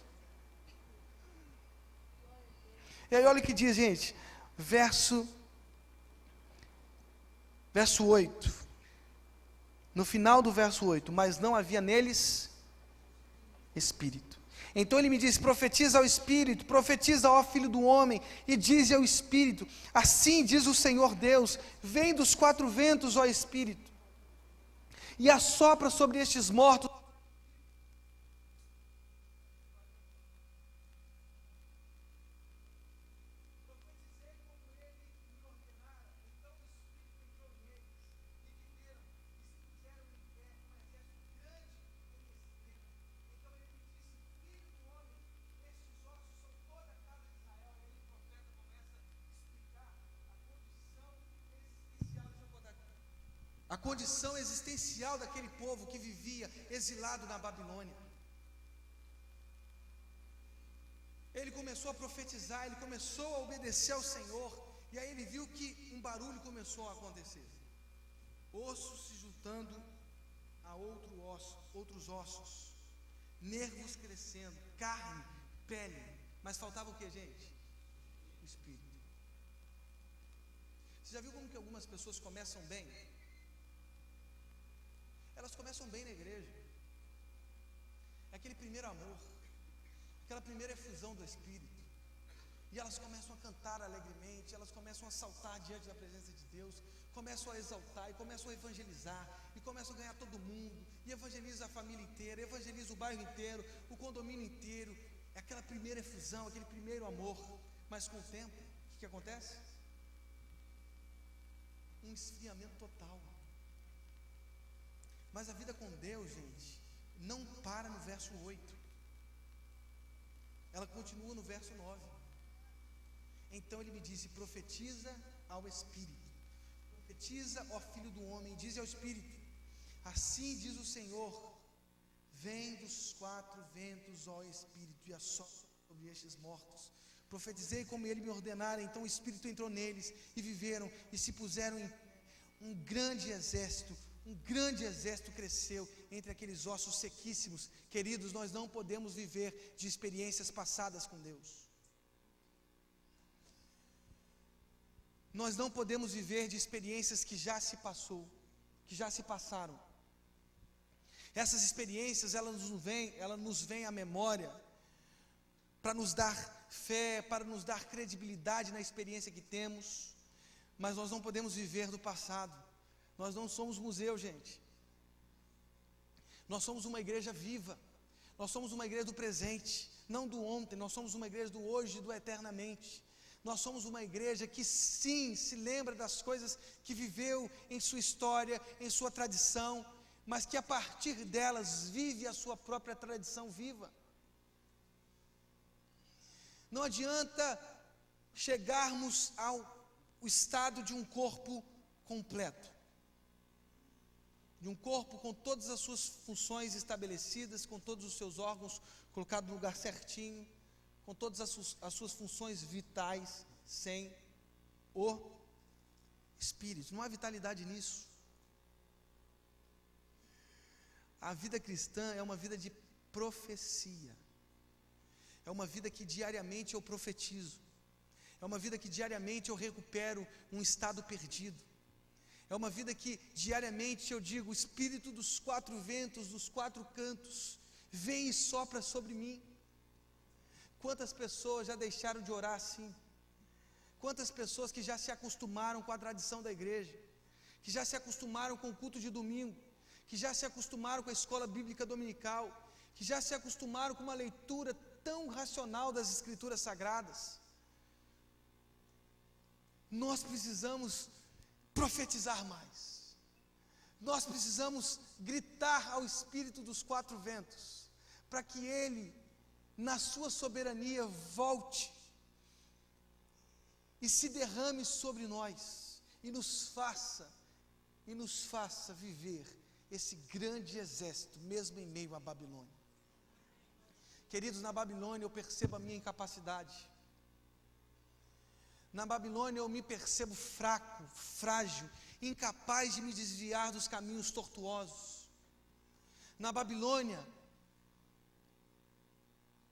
E aí olha o que diz, gente, verso 8, no final do verso 8, mas não havia neles Espírito. Então ele me diz, profetiza ao Espírito, profetiza ao Filho do Homem, e diz ao Espírito, assim diz o Senhor Deus, vem dos quatro ventos, ó Espírito, e assopra sobre estes mortos. a condição existencial daquele povo que vivia exilado na Babilônia. Ele começou a profetizar, ele começou a obedecer ao Senhor, e aí ele viu que um barulho começou a acontecer, ossos se juntando a outros ossos, nervos crescendo, carne, pele, mas faltava o que, gente? O Espírito. Você já viu como que algumas pessoas começam bem? Elas começam bem na igreja, é aquele primeiro amor, aquela primeira efusão do Espírito, e elas começam a cantar alegremente, elas começam a saltar diante da presença de Deus, começam a exaltar, e começam a evangelizar, e começam a ganhar todo mundo, e evangeliza a família inteira, evangeliza o bairro inteiro, o condomínio inteiro, é aquela primeira efusão, aquele primeiro amor, mas com o tempo, o que acontece? Um esfriamento total. Mas a vida com Deus, gente, não para no verso 8, ela continua no verso 9. Então ele me disse: profetiza ao Espírito, profetiza ao Filho do Homem, diz ao Espírito: assim diz o Senhor, vem dos 4 ventos, ó Espírito, e assopra sobre estes mortos. Profetizei como ele me ordenara, então o Espírito entrou neles, e viveram, e se puseram em um grande exército cresceu entre aqueles ossos sequíssimos. Queridos, nós não podemos viver de experiências passadas com Deus. Nós não podemos viver de experiências que já se passaram. Essas experiências, elas nos vêm à memória para nos dar fé, para nos dar credibilidade na experiência que temos, mas nós não podemos viver do passado. Nós não somos museu, gente. Nós somos uma igreja viva. Nós somos uma igreja do presente, não do ontem. Nós somos uma igreja do hoje e do eternamente. Nós somos uma igreja que sim, se lembra das coisas que viveu em sua história, em sua tradição, mas que a partir delas vive a sua própria tradição viva. Não adianta chegarmos ao estado de um corpo completo, de um corpo com todas as suas funções estabelecidas, com todos os seus órgãos colocados no lugar certinho, com todas as suas funções vitais, sem o Espírito. Não há vitalidade nisso. A vida cristã é uma vida de profecia, é uma vida que diariamente eu profetizo, é uma vida que diariamente eu recupero um estado perdido, é uma vida que diariamente eu digo: o Espírito dos 4 ventos, dos 4 cantos, vem e sopra sobre mim. Quantas pessoas já deixaram de orar assim? Quantas pessoas que já se acostumaram com a tradição da igreja, que já se acostumaram com o culto de domingo, que já se acostumaram com a escola bíblica dominical, que já se acostumaram com uma leitura tão racional das Escrituras Sagradas. Nós precisamos profetizar mais. Nós precisamos gritar ao Espírito dos 4 ventos, para que Ele, na sua soberania, volte e se derrame sobre nós, e nos faça viver esse grande exército, mesmo em meio à Babilônia. Queridos, na Babilônia eu percebo a minha incapacidade. Na Babilônia eu me percebo fraco, frágil, incapaz de me desviar dos caminhos tortuosos. Na Babilônia,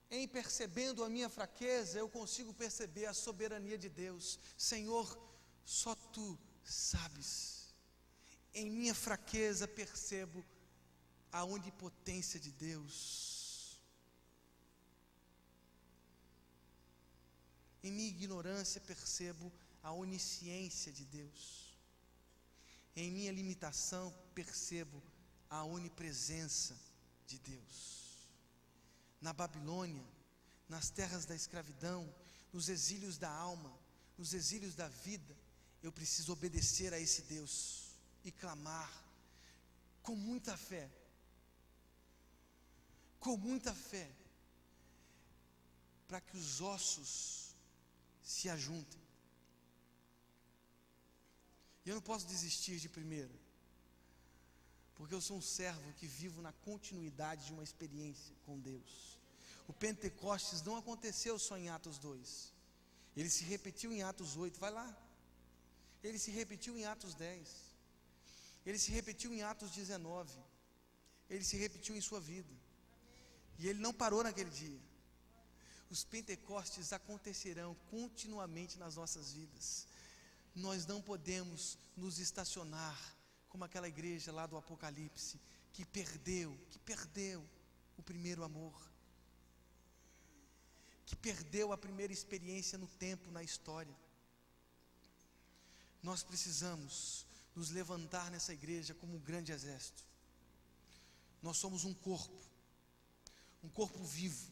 em percebendo a minha fraqueza, eu consigo perceber a soberania de Deus. Senhor, só Tu sabes. Em minha fraqueza percebo a onipotência de Deus. Em minha ignorância percebo a onisciência de Deus. Em minha limitação percebo a onipresença de Deus. Na Babilônia, nas terras da escravidão, nos exílios da alma, nos exílios da vida, eu preciso obedecer a esse Deus e clamar com muita fé, para que os ossos se ajuntem. E eu não posso desistir de primeira. porque eu sou um servo que vivo na continuidade de uma experiência com Deus. O Pentecostes não aconteceu só em Atos 2, ele se repetiu em Atos 8, vai lá. Ele se repetiu em Atos 10, ele se repetiu em Atos 19, ele se repetiu em sua vida, e ele não parou naquele dia. Os Pentecostes acontecerão continuamente nas nossas vidas. Nós não podemos nos estacionar como aquela igreja lá do Apocalipse, que perdeu o primeiro amor, que perdeu a primeira experiência no tempo, na história. Nós precisamos nos levantar nessa igreja como um grande exército. Nós somos um corpo vivo,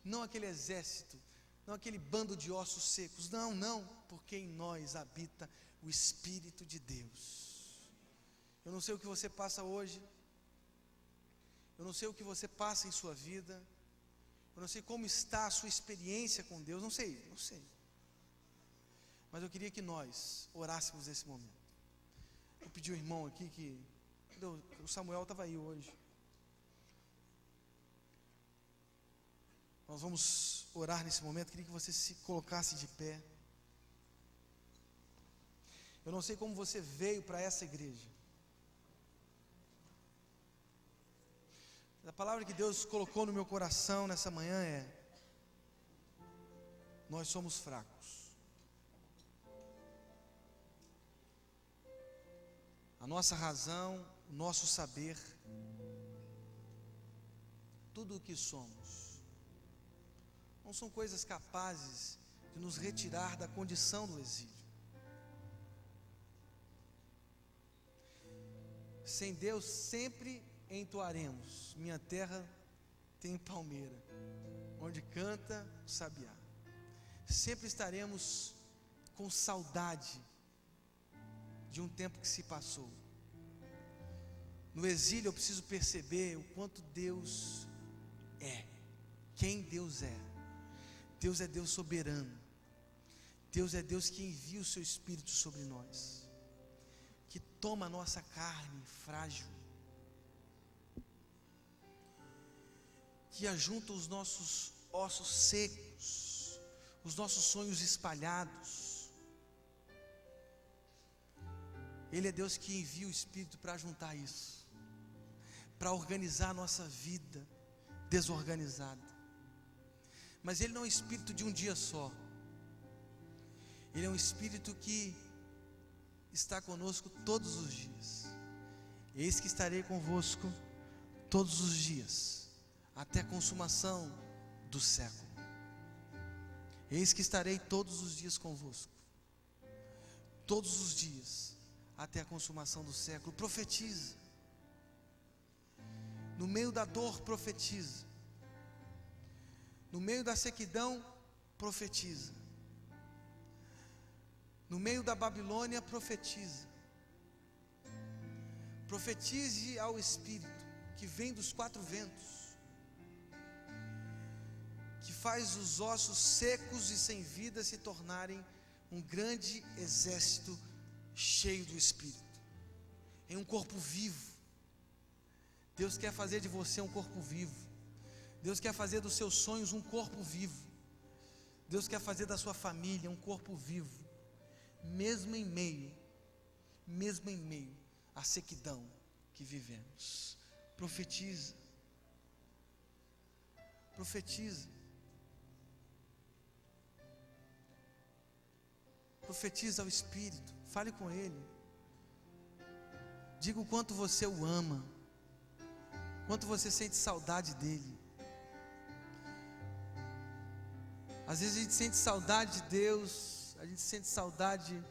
não aquele exército, não aquele bando de ossos secos, não, porque em nós habita o Espírito de Deus. Eu não sei o que você passa hoje, eu não sei o que você passa em sua vida, eu não sei como está a sua experiência com Deus, não sei, mas eu queria que nós orássemos nesse momento. Eu pedi ao irmão aqui o Samuel estava aí hoje. Nós vamos orar nesse momento. Queria que você se colocasse de pé. Eu não sei como você veio para essa igreja. A palavra que Deus colocou no meu coração nessa manhã é: nós somos fracos. A nossa razão, o nosso saber, tudo o que somos, não são coisas capazes de nos retirar da condição do exílio. Sem Deus sempre entoaremos: minha terra tem palmeira, onde canta o sabiá. Sempre estaremos com saudade de um tempo que se passou. No exílio eu preciso perceber o quanto Deus é, quem Deus é. Deus é Deus soberano. Deus é Deus que envia o seu Espírito sobre nós, que toma a nossa carne frágil, que ajunta os nossos ossos secos, os nossos sonhos espalhados. Ele é Deus que envia o Espírito para juntar isso, para organizar a nossa vida desorganizada. Mas Ele não é um Espírito de um dia só. Ele é um Espírito que está conosco todos os dias. Eis que estarei convosco todos os dias, até a consumação do século. Eis que estarei todos os dias convosco, todos os dias, até a consumação do século. Profetiza. No meio da dor, profetiza. No meio da sequidão, profetiza. No meio da Babilônia, profetiza. Profetize ao Espírito que vem dos quatro ventos, que faz os ossos secos e sem vida se tornarem um grande exército cheio do Espírito, em um corpo vivo. Deus quer fazer de você um corpo vivo. Deus quer fazer dos seus sonhos um corpo vivo. Deus quer fazer da sua família um corpo vivo, mesmo em meio à sequidão que vivemos. Profetiza. Profetiza. Profetiza ao Espírito. Fale com Ele. Diga o quanto você o ama, quanto você sente saudade dEle. Às vezes a gente sente saudade de Deus, a gente sente saudade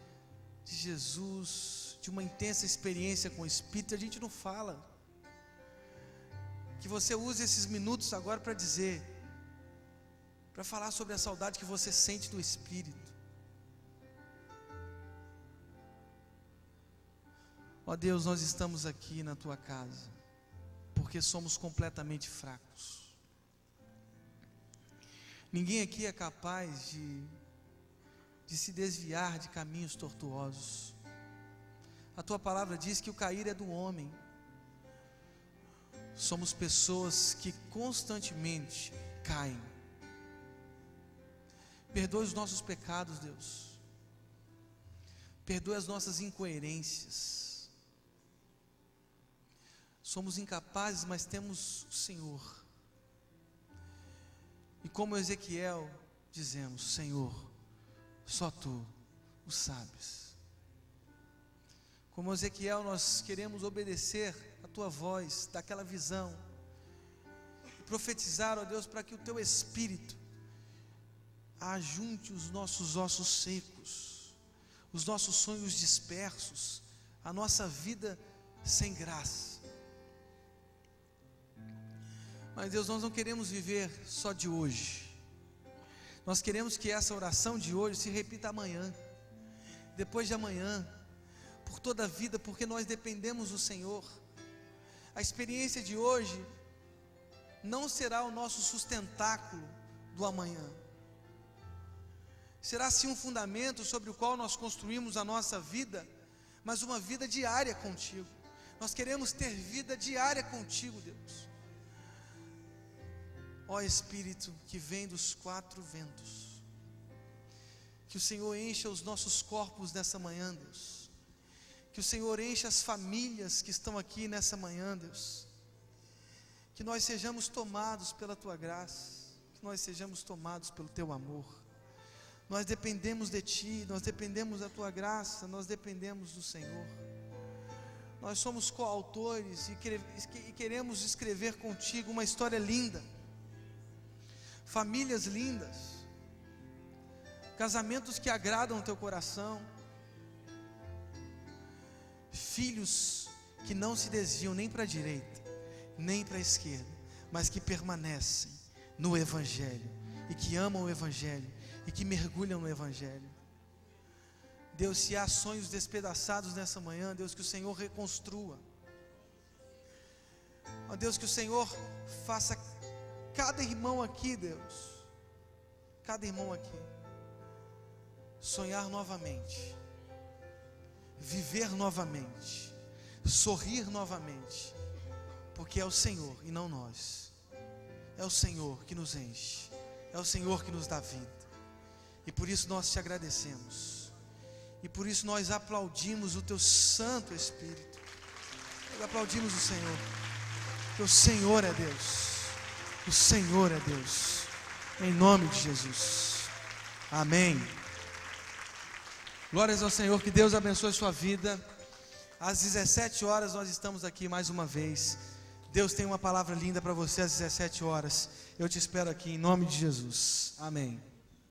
de Jesus, de uma intensa experiência com o Espírito, a gente não fala. Que você use esses minutos agora para dizer, para falar sobre a saudade que você sente do Espírito. Ó Deus, nós estamos aqui na Tua casa, porque somos completamente fracos. Ninguém aqui é capaz de se desviar de caminhos tortuosos. A Tua palavra diz que o cair é do homem, somos pessoas que constantemente caem. Perdoe os nossos pecados, Deus. Perdoe as nossas incoerências. Somos incapazes, mas temos o Senhor. E como Ezequiel, dizemos: Senhor, só Tu o sabes. Como Ezequiel, nós queremos obedecer a Tua voz, daquela visão, e profetizar, ó Deus, para que o Teu Espírito ajunte os nossos ossos secos, os nossos sonhos dispersos, a nossa vida sem graça. Mas Deus, nós não queremos viver só de hoje. Nós queremos que essa oração de hoje se repita amanhã, depois de amanhã, por toda a vida, porque nós dependemos do Senhor. A experiência de hoje não será o nosso sustentáculo do amanhã. Será sim um fundamento sobre o qual nós construímos a nossa vida, mas uma vida diária contigo. Nós queremos ter vida diária contigo, Deus. Ó Espírito que vem dos quatro ventos, que o Senhor encha os nossos corpos nessa manhã, Deus. Que o Senhor encha as famílias que estão aqui nessa manhã, Deus. Que nós sejamos tomados pela Tua graça, que nós sejamos tomados pelo Teu amor. Nós dependemos de Ti, nós dependemos da Tua graça, nós dependemos do Senhor. Nós somos coautores e queremos escrever contigo uma história linda, famílias lindas, casamentos que agradam o Teu coração, filhos que não se desviam nem para a direita, nem para a esquerda, mas que permanecem no Evangelho, e que amam o Evangelho, e que mergulham no Evangelho. Deus, se há sonhos despedaçados nessa manhã, Deus, que o Senhor reconstrua. Ó Deus, que o Senhor faça cada irmão aqui, Deus, cada irmão aqui, sonhar novamente, viver novamente, sorrir novamente, porque é o Senhor e não nós. É o Senhor que nos enche, é o Senhor que nos dá vida. E por isso nós te agradecemos, e por isso nós aplaudimos o Teu Santo Espírito. Nós aplaudimos o Senhor, porque o Senhor é Deus, o Senhor é Deus, em nome de Jesus, amém. Glórias ao Senhor, que Deus abençoe a sua vida. Às 17 horas nós estamos aqui mais uma vez. Deus tem uma palavra linda para você às 17 horas, eu te espero aqui em nome de Jesus, amém.